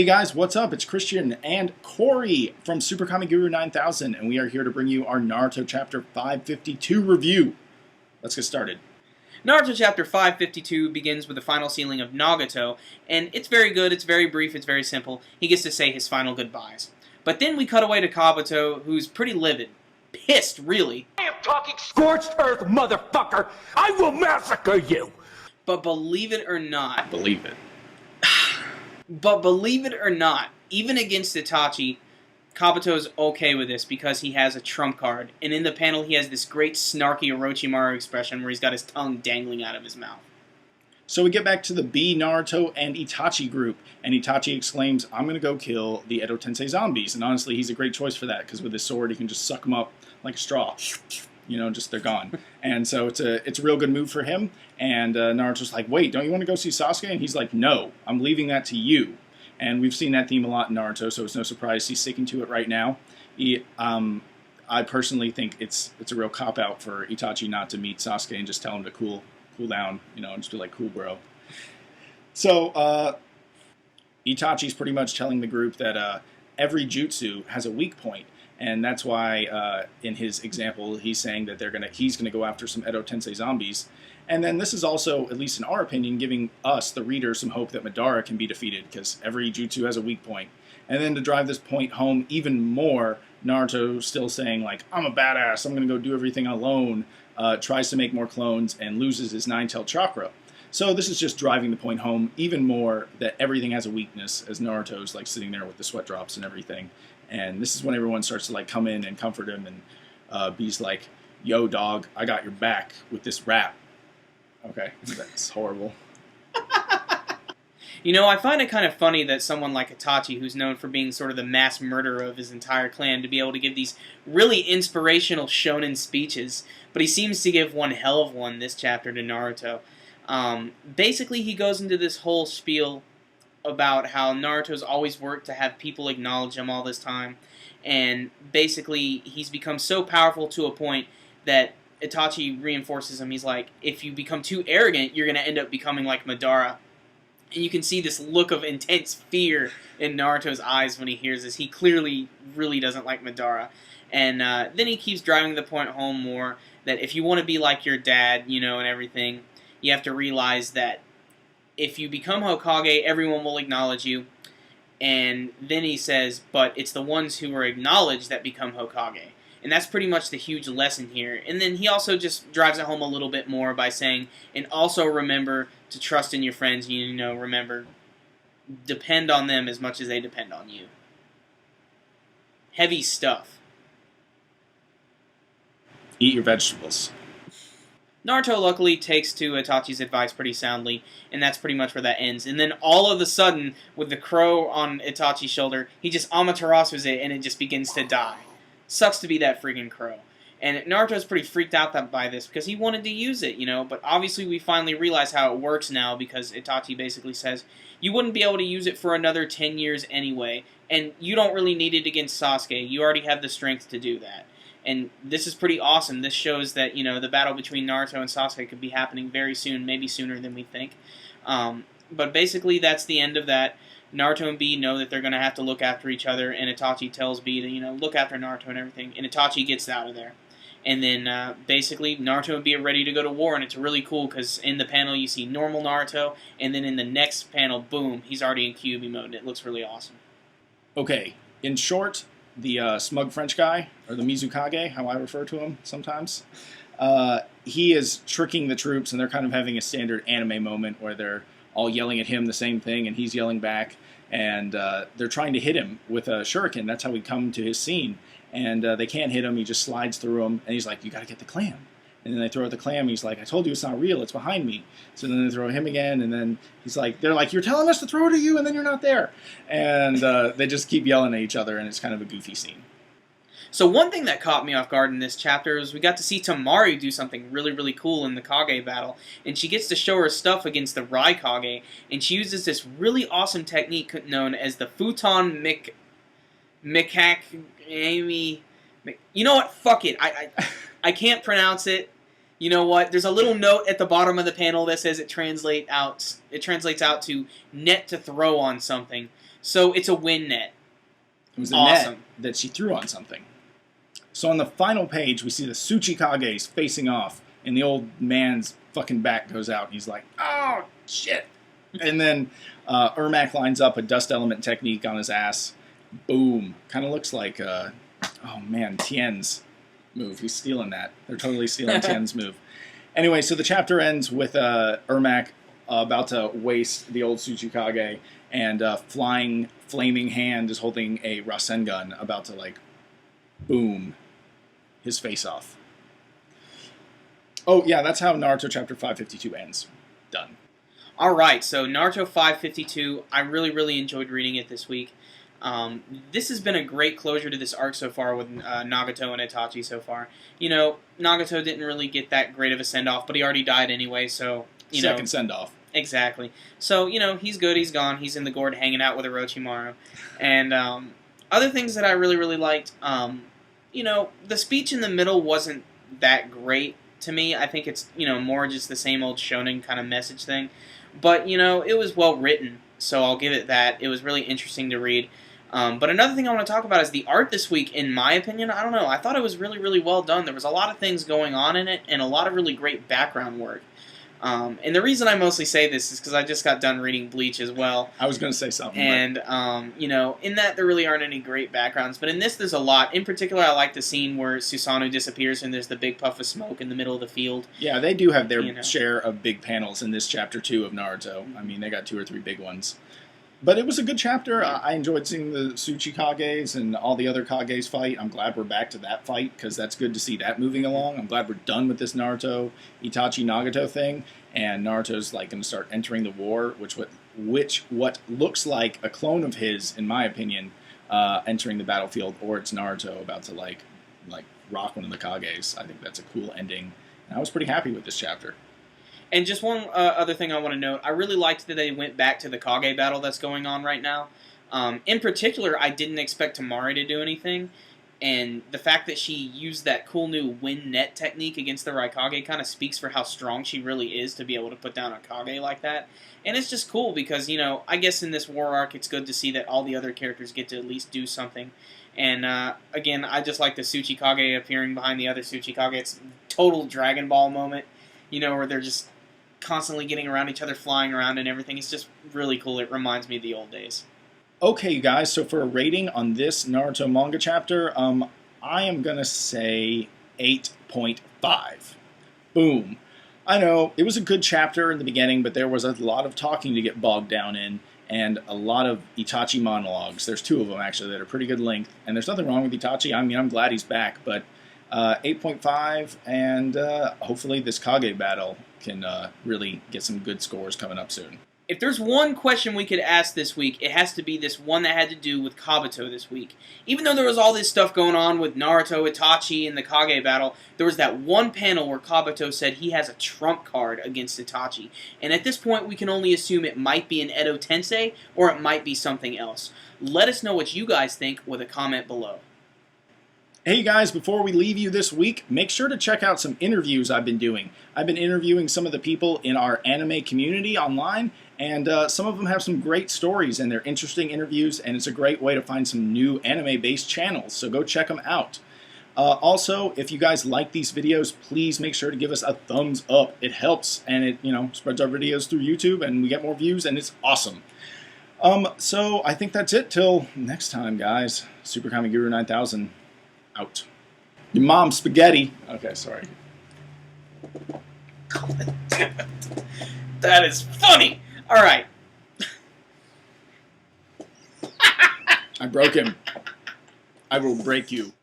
Hey guys, what's up? It's Christian and Corey from SuperKamiGuru9000, and we are here to bring you our Naruto Chapter 552 review. Let's get started. Naruto Chapter 552 begins with the final sealing of Nagato, and it's very good, it's very brief, it's very simple. He gets to say his final goodbyes. But then we cut away to Kabuto, who's pretty livid. Pissed, really. I am talking scorched earth, motherfucker! I will massacre you! But believe it or not... Believe it. But believe it or not, even against Itachi, Kabuto's okay with this because he has a trump card. And in the panel, he has this great snarky Orochimaru expression where he's got his tongue dangling out of his mouth. So we get back to the B, Naruto, and Itachi group, and Itachi exclaims, I'm going to go kill the Edo Tensei zombies. And honestly, he's a great choice for that, because with his sword, he can just suck them up like a straw. You know, just they're gone. And so it's a real good move for him. And Naruto's like, wait, don't you want to go see Sasuke? And he's like, no, I'm leaving that to you. And we've seen that theme a lot in Naruto, so it's no surprise he's sticking to it right now. I personally think it's a real cop-out for Itachi not to meet Sasuke and just tell him to cool down, you know, and just be like, cool, bro. So Itachi's pretty much telling the group that every jutsu has a weak point. And that's why, in his example, he's saying that he's gonna go after some Edo Tensei zombies. And then this is also, at least in our opinion, giving us, the reader, some hope that Madara can be defeated, because every jutsu has a weak point. And then to drive this point home even more, Naruto still saying, like, I'm a badass, I'm gonna go do everything alone, tries to make more clones, and loses his nine-tailed chakra. So this is just driving the point home even more that everything has a weakness, as Naruto's like sitting there with the sweat drops and everything. And this is when everyone starts to like come in and comfort him, and B's like, yo dog, I got your back with this rap. Okay, that's horrible. You know, I find it kind of funny that someone like Itachi, who's known for being sort of the mass murderer of his entire clan, to be able to give these really inspirational shonen speeches, but he seems to give one hell of one this chapter to Naruto. Basically, he goes into this whole spiel about how Naruto's always worked to have people acknowledge him all this time, and basically he's become so powerful to a point that Itachi reinforces him. He's like, if you become too arrogant, you're going to end up becoming like Madara. And you can see this look of intense fear in Naruto's eyes when he hears this. He clearly really doesn't like Madara. And then he keeps driving the point home more that if you want to be like your dad, you know, and everything, you have to realize that if you become Hokage, everyone will acknowledge you. And then he says, but it's the ones who are acknowledged that become Hokage. And that's pretty much the huge lesson here. And then he also just drives it home a little bit more by saying, and also remember to trust in your friends. You know, remember, depend on them as much as they depend on you. Heavy stuff. Eat your vegetables. Naruto luckily takes to Itachi's advice pretty soundly, and that's pretty much where that ends. And then all of a sudden, with the crow on Itachi's shoulder, he just Amaterasu's it, and it just begins to die. Sucks to be that freaking crow. And Naruto's pretty freaked out by this, because he wanted to use it, you know, but obviously we finally realize how it works now, because Itachi basically says, you wouldn't be able to use it for another 10 years anyway, and you don't really need it against Sasuke. You already have the strength to do that. And this is pretty awesome. This shows that, you know, the battle between Naruto and Sasuke could be happening very soon, maybe sooner than we think. But basically, that's the end of that. Naruto and B know that they're going to have to look after each other, and Itachi tells B to, you know, look after Naruto and everything. And Itachi gets out of there. And then, basically, Naruto and B are ready to go to war, and it's really cool, because in the panel you see normal Naruto, and then in the next panel, boom, he's already in Kyuubi mode, and it looks really awesome. Okay, in short, the smug French guy, or the Mizukage, how I refer to him sometimes, he is tricking the troops, and they're kind of having a standard anime moment where they're all yelling at him the same thing, and he's yelling back, and they're trying to hit him with a shuriken. That's how we come to his scene, and they can't hit him. He just slides through them, and he's like, you gotta get the clam. And then they throw out the clam, and he's like, I told you it's not real, it's behind me. So then they throw him again, and then he's like, they're like, you're telling us to throw it at you, and then you're not there. And they just keep yelling at each other, and it's kind of a goofy scene. So one thing that caught me off guard in this chapter is we got to see Temari do something really, really cool in the Kage battle. And she gets to show her stuff against the Raikage, and she uses this really awesome technique known as the Futon Mikak... You know what? Fuck it. I can't pronounce it. You know what? There's a little note at the bottom of the panel that says it translates out to net to throw on something. So it's a win net. It was a Awesome. net that she threw on something. So on the final page, we see the Tsuchikages facing off, and the old man's fucking back goes out, and he's like, oh, shit. And then Ermac lines up a dust element technique on his ass. Boom. Kind of looks like, oh man, Tien's move. He's stealing that. They're totally stealing Tien's move. Anyway, so the chapter ends with Ermac about to waste the old Tsuchikage, and flying flaming hand is holding a Rasengan, about to, like, boom his face off. Oh, yeah, that's how Naruto chapter 552 ends. Done. Alright, so Naruto 552, I really, really enjoyed reading it this week. This has been a great closure to this arc so far with Nagato and Itachi so far. You know, Nagato didn't really get that great of a send-off, but he already died anyway, so, you know. Second send-off. Exactly. So, you know, he's good, he's gone, he's in the gourd hanging out with Orochimaru. And other things that I really, really liked, you know, the speech in the middle wasn't that great to me. I think it's, you know, more just the same old shonen kind of message thing. But, you know, it was well written, so I'll give it that. It was really interesting to read. But another thing I want to talk about is the art this week, in my opinion. I don't know, I thought it was really, really well done. There was a lot of things going on in it, and a lot of really great background work. And the reason I mostly say this is because I just got done reading Bleach as well. I was going to say something. And, you know, in that there really aren't any great backgrounds. But in this, there's a lot. In particular, I like the scene where Susanoo disappears and there's the big puff of smoke in the middle of the field. Yeah, they do have their You know. share of big panels in this chapter 2 of Naruto. I mean, they got 2 or 3 big ones. But it was a good chapter. I enjoyed seeing the Tsuchikages and all the other Kages fight. I'm glad we're back to that fight, because that's good to see that moving along. I'm glad we're done with this Naruto, Itachi, Nagato thing, and Naruto's like going to start entering the war, which what looks like a clone of his, in my opinion, entering the battlefield, or it's Naruto about to like rock one of the Kages. I think that's a cool ending, and I was pretty happy with this chapter. And just one other thing I want to note, I really liked that they went back to the Kage battle that's going on right now. In particular, I didn't expect Tamari to do anything, and the fact that she used that cool new wind net technique against the Raikage kind of speaks for how strong she really is to be able to put down a Kage like that. And it's just cool because, you know, I guess in this war arc it's good to see that all the other characters get to at least do something. And, again, I just like the Tsuchikage appearing behind the other Tsuchikage. It's a total Dragon Ball moment, you know, where they're just constantly getting around each other, flying around and everything. It's just really cool. It reminds me of the old days. Okay, you guys, so for a rating on this Naruto manga chapter, I am going to say 8.5. Boom. I know, it was a good chapter in the beginning, but there was a lot of talking to get bogged down in, and a lot of Itachi monologues. There's 2 of them, actually, that are pretty good length, and there's nothing wrong with Itachi. I mean, I'm glad he's back, but 8.5, and hopefully this Kage battle can really get some good scores coming up soon. If there's one question we could ask this week, it has to be this one that had to do with Kabuto this week. Even though there was all this stuff going on with Naruto, Itachi, and the Kage battle, there was that one panel where Kabuto said he has a trump card against Itachi. And at this point, we can only assume it might be an Edo Tensei, or it might be something else. Let us know what you guys think with a comment below. Hey guys, before we leave you this week, make sure to check out some interviews I've been doing. I've been interviewing some of the people in our anime community online, and some of them have some great stories, and they're interesting interviews, and it's a great way to find some new anime-based channels, so go check them out. Also, if you guys like these videos, please make sure to give us a thumbs up. It helps, and it, you know, spreads our videos through YouTube, and we get more views, and it's awesome. So I think that's it till next time, guys. SuperKamiGuru9000. Out. Your mom's spaghetti. Okay, sorry. That is funny! Alright. I broke him. I will break you.